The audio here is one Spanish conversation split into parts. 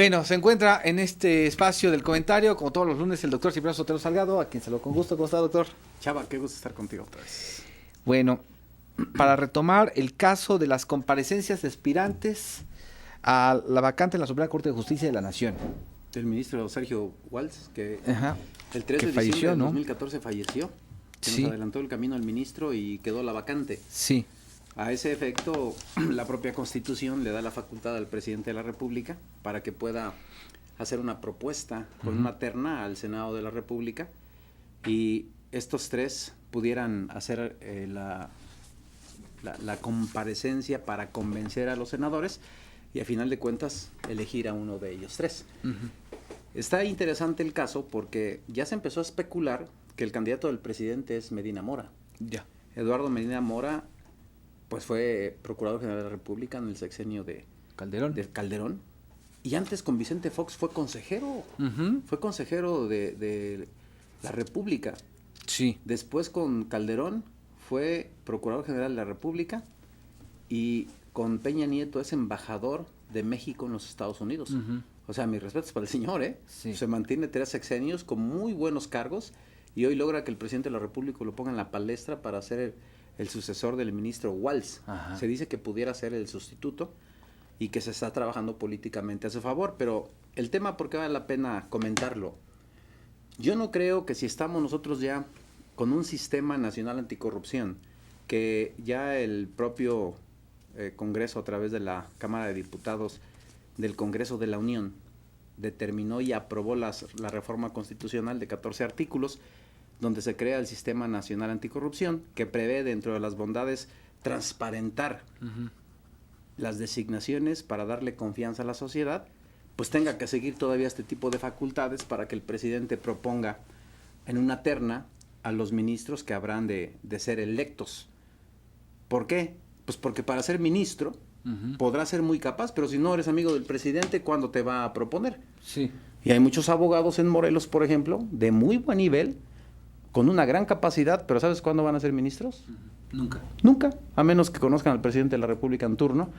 Bueno, se encuentra en este espacio del comentario, como todos los lunes, el doctor Cipriano Sotelo Salgado, a quien saludo con gusto. ¿Cómo está, doctor? Chava, qué gusto estar contigo otra vez. Bueno, para retomar el caso de las comparecencias de aspirantes a la vacante en la Suprema Corte de Justicia de la Nación. El ministro Sergio Walz, que Ajá. el 3 Que de falleció, diciembre de ¿no? 2014 falleció. Que Sí. nos adelantó el camino al ministro y quedó la vacante. Sí. A ese efecto, la propia Constitución le da la facultad al presidente de la República para que pueda hacer una propuesta con una terna al Senado de la República y estos tres pudieran hacer la comparecencia para convencer a los senadores y a final de cuentas elegir a uno de ellos tres. Está interesante el caso porque ya se empezó a especular que el candidato del presidente es Medina Mora. Ya. Eduardo Medina Mora pues fue Procurador General de la República en el sexenio de Calderón. Y antes con Vicente Fox fue consejero. Fue consejero de la República. Sí. Después con Calderón fue Procurador General de la República y con Peña Nieto es embajador de México en los Estados Unidos. O sea, mis respetos para el señor, ¿eh? Sí. Se mantiene 3 sexenios con muy buenos cargos y hoy logra que el presidente de la República lo ponga en la palestra para ser el sucesor del ministro Walz. Ajá. Se dice que pudiera ser el sustituto y que se está trabajando políticamente a su favor, pero el tema, ¿por qué vale la pena comentarlo? Yo no creo que si estamos nosotros ya con un sistema nacional anticorrupción, que ya el propio Congreso a través de la Cámara de Diputados del Congreso de la Unión determinó y aprobó la reforma constitucional de 14 artículos, donde se crea el Sistema Nacional Anticorrupción, que prevé dentro de las bondades transparentar las designaciones para darle confianza a la sociedad, pues tenga que seguir todavía este tipo de facultades para que el presidente proponga en una terna a los ministros que habrán de ser electos. ¿Por qué? Pues porque para ser ministro podrás ser muy capaz, pero si no eres amigo del presidente, ¿cuándo te va a proponer? Sí. Y hay muchos abogados en Morelos, por ejemplo, de muy buen nivel, con una gran capacidad, pero ¿sabes cuándo van a ser ministros? Nunca. Nunca, a menos que conozcan al presidente de la República en turno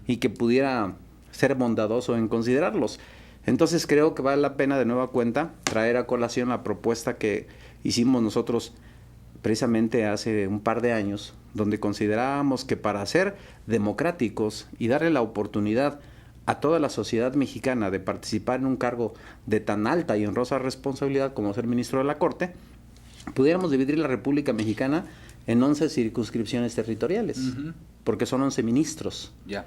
y que pudiera ser bondadoso en considerarlos. Entonces creo que vale la pena de nueva cuenta traer a colación la propuesta que hicimos nosotros precisamente hace un par de años, donde considerábamos que para ser democráticos y darle la oportunidad a toda la sociedad mexicana de participar en un cargo de tan alta y honrosa responsabilidad como ser ministro de la Corte, pudiéramos dividir la República Mexicana en 11 circunscripciones territoriales, porque son 11 ministros. Ya.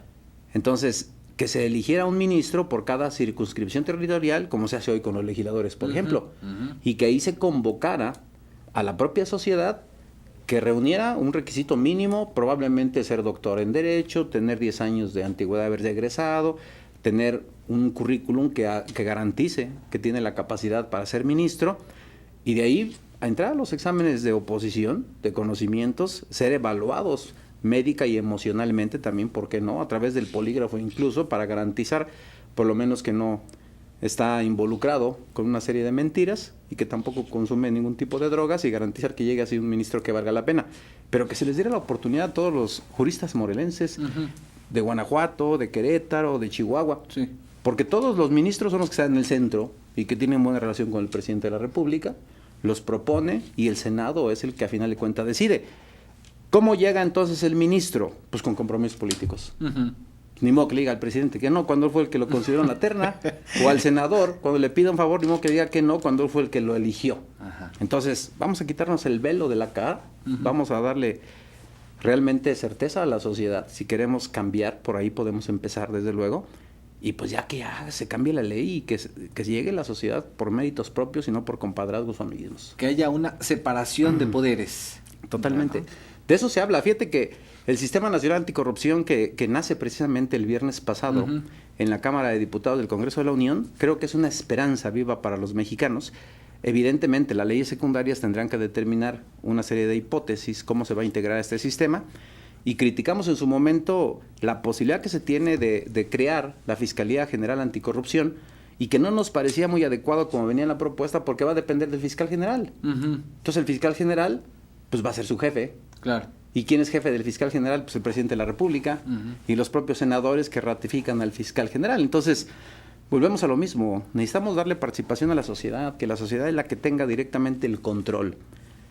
Entonces, que se eligiera un ministro por cada circunscripción territorial, como se hace hoy con los legisladores, por ejemplo, y que ahí se convocara a la propia sociedad que reuniera un requisito mínimo, probablemente ser doctor en Derecho, tener 10 años de antigüedad de haber egresado, tener un currículum que garantice que tiene la capacidad para ser ministro, y de ahí a entrar a los exámenes de oposición, de conocimientos, ser evaluados médica y emocionalmente también, ¿por qué no? A través del polígrafo incluso, para garantizar por lo menos que no está involucrado con una serie de mentiras y que tampoco consume ningún tipo de drogas y garantizar que llegue así un ministro que valga la pena. Pero que se les diera la oportunidad a todos los juristas morelenses de Guanajuato, de Querétaro, de Chihuahua. Sí. Porque todos los ministros son los que están en el centro y que tienen buena relación con el presidente de la República, los propone y el Senado es el que a final de cuentas decide. ¿Cómo llega entonces el ministro? Pues con compromisos políticos. Ni modo que le diga al presidente que no, cuando él fue el que lo consideró en la terna, o al senador, cuando le pida un favor, ni modo que diga que no, cuando él fue el que lo eligió. Entonces, vamos a quitarnos el velo de la cara, vamos a darle realmente certeza a la sociedad. Si queremos cambiar, por ahí podemos empezar, desde luego, y pues ya que se cambie la ley y que llegue la sociedad por méritos propios y no por compadrazgos o amiguismos. Que haya una separación de poderes. Totalmente. De eso se habla. Fíjate que el Sistema Nacional Anticorrupción que nace precisamente el viernes pasado en la Cámara de Diputados del Congreso de la Unión, creo que es una esperanza viva para los mexicanos. Evidentemente, las leyes secundarias tendrán que determinar una serie de hipótesis, cómo se va a integrar este sistema, y criticamos en su momento la posibilidad que se tiene de crear la Fiscalía General Anticorrupción, y que no nos parecía muy adecuado como venía en la propuesta, porque va a depender del fiscal general. Entonces el fiscal general pues va a ser su jefe. Claro. ¿Y quién es jefe del fiscal general? Pues el presidente de la República y los propios senadores que ratifican al fiscal general. Entonces, volvemos a lo mismo. Necesitamos darle participación a la sociedad, que la sociedad es la que tenga directamente el control.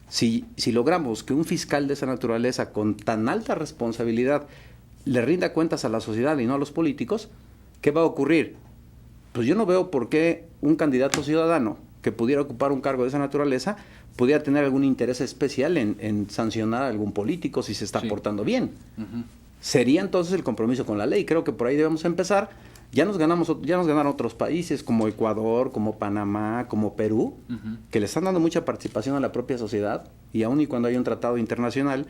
Si logramos que un fiscal de esa naturaleza con tan alta responsabilidad le rinda cuentas a la sociedad y no a los políticos, ¿qué va a ocurrir? Pues yo no veo por qué un candidato ciudadano que pudiera ocupar un cargo de esa naturaleza pudiera tener algún interés especial en sancionar a algún político si se está portando bien. Sería entonces el compromiso con la ley. Creo que por ahí debemos empezar. Ya nos ganaron otros países como Ecuador, como Panamá, como Perú, que le están dando mucha participación a la propia sociedad, y aun y cuando hay un tratado internacional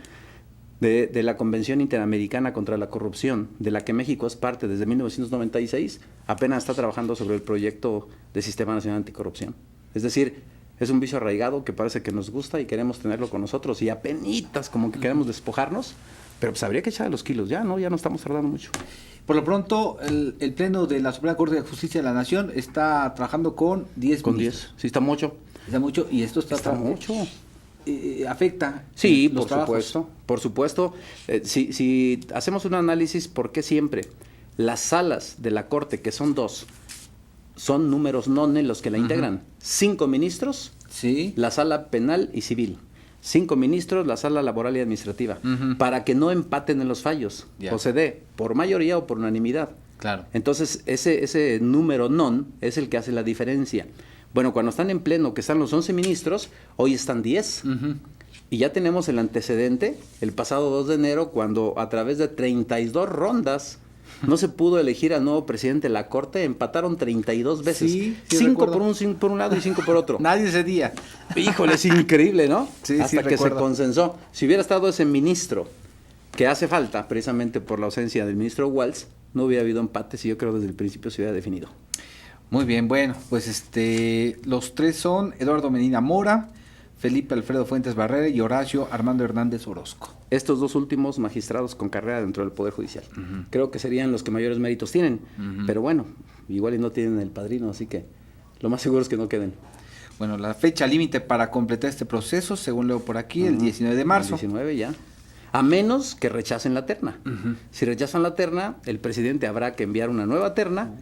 de la Convención Interamericana contra la Corrupción, de la que México es parte desde 1996, apenas está trabajando sobre el proyecto de Sistema Nacional Anticorrupción. Es decir, es un vicio arraigado que parece que nos gusta y queremos tenerlo con nosotros, y apenitas como que queremos despojarnos, pero pues habría que echar los kilos ya no estamos tardando mucho. Por lo pronto, el Pleno de la Suprema Corte de Justicia de la Nación está trabajando con 10 ministros. 10, sí, está mucho. Está mucho, y esto está mucho. Afecta. Sí, los por trabajos. supuesto, por supuesto. Si hacemos un análisis, ¿por qué siempre las salas de la Corte, que son 2, son números nones los que la integran? 5 ministros, sí, la sala penal y civil. 5 ministros, la sala laboral y administrativa, para que no empaten en los fallos, o se dé por mayoría o por unanimidad. Claro. Entonces, ese número non es el que hace la diferencia. Bueno, cuando están en pleno, que están los 11 ministros, hoy están 10. Y ya tenemos el antecedente, el pasado 2 de enero, cuando a través de 32 rondas no se pudo elegir al nuevo presidente de la Corte, empataron 32 veces. Sí, 5 por un lado y 5 por otro. Nadie cedía. Híjole, es increíble, ¿no? Sí, hasta que recuerdo. se consensó. Si hubiera estado ese ministro, que hace falta precisamente por la ausencia del ministro Walz, no hubiera habido empates y yo creo desde el principio se hubiera definido. Muy bien, bueno, pues los 3 son Eduardo Medina Mora, Felipe Alfredo Fuentes Barrera y Horacio Armando Hernández Orozco. Estos 2 últimos magistrados con carrera dentro del Poder Judicial. Creo que serían los que mayores méritos tienen, pero bueno, igual y no tienen el padrino, así que lo más seguro es que no queden. Bueno, la fecha límite para completar este proceso, según leo por aquí, el 19 de marzo. El 19 ya. A menos que rechacen la terna. Si rechazan la terna, el presidente habrá que enviar una nueva terna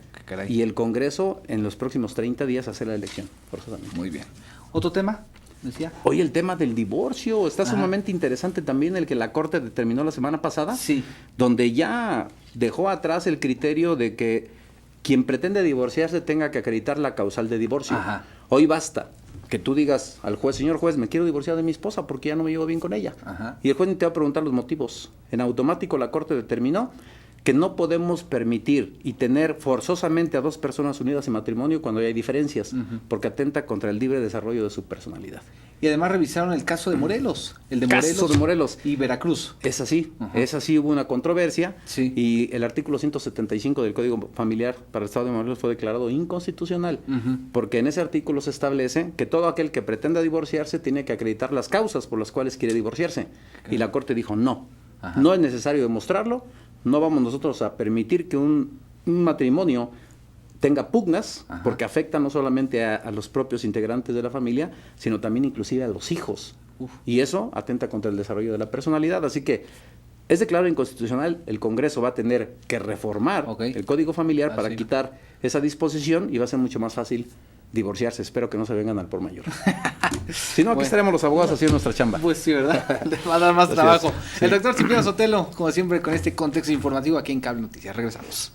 y el Congreso en los próximos 30 días hacer la elección, forzosamente. Muy bien. ¿Otro tema? Decía. Hoy el tema del divorcio está sumamente interesante también, el que la Corte determinó la semana pasada, Sí. donde ya dejó atrás el criterio de que quien pretende divorciarse tenga que acreditar la causal de divorcio. Hoy basta que tú digas al juez: señor juez, me quiero divorciar de mi esposa porque ya no me llevo bien con ella. Y el juez ni te va a preguntar los motivos. En automático la Corte determinó que no podemos permitir y tener forzosamente a 2 personas unidas en matrimonio cuando hay diferencias, porque atenta contra el libre desarrollo de su personalidad. Y además revisaron el caso de Morelos, el de Morelos y Veracruz. Es así, hubo una controversia, sí, y el artículo 175 del Código Familiar para el Estado de Morelos fue declarado inconstitucional, porque en ese artículo se establece que todo aquel que pretenda divorciarse tiene que acreditar las causas por las cuales quiere divorciarse, y la Corte dijo no es necesario demostrarlo, no vamos nosotros a permitir que un matrimonio tenga pugnas, porque afecta no solamente a los propios integrantes de la familia, sino también inclusive a los hijos. Y eso atenta contra el desarrollo de la personalidad. Así que es declarado inconstitucional, el Congreso va a tener que reformar el Código Familiar para quitar esa disposición y va a ser mucho más fácil divorciarse. Espero que no se vengan al por mayor. Si no, aquí estaremos los abogados haciendo nuestra chamba. Pues sí, ¿verdad? Les va a dar más trabajo. El doctor Cipriano Sotelo, como siempre, con este contexto informativo aquí en Cable Noticias. Regresamos.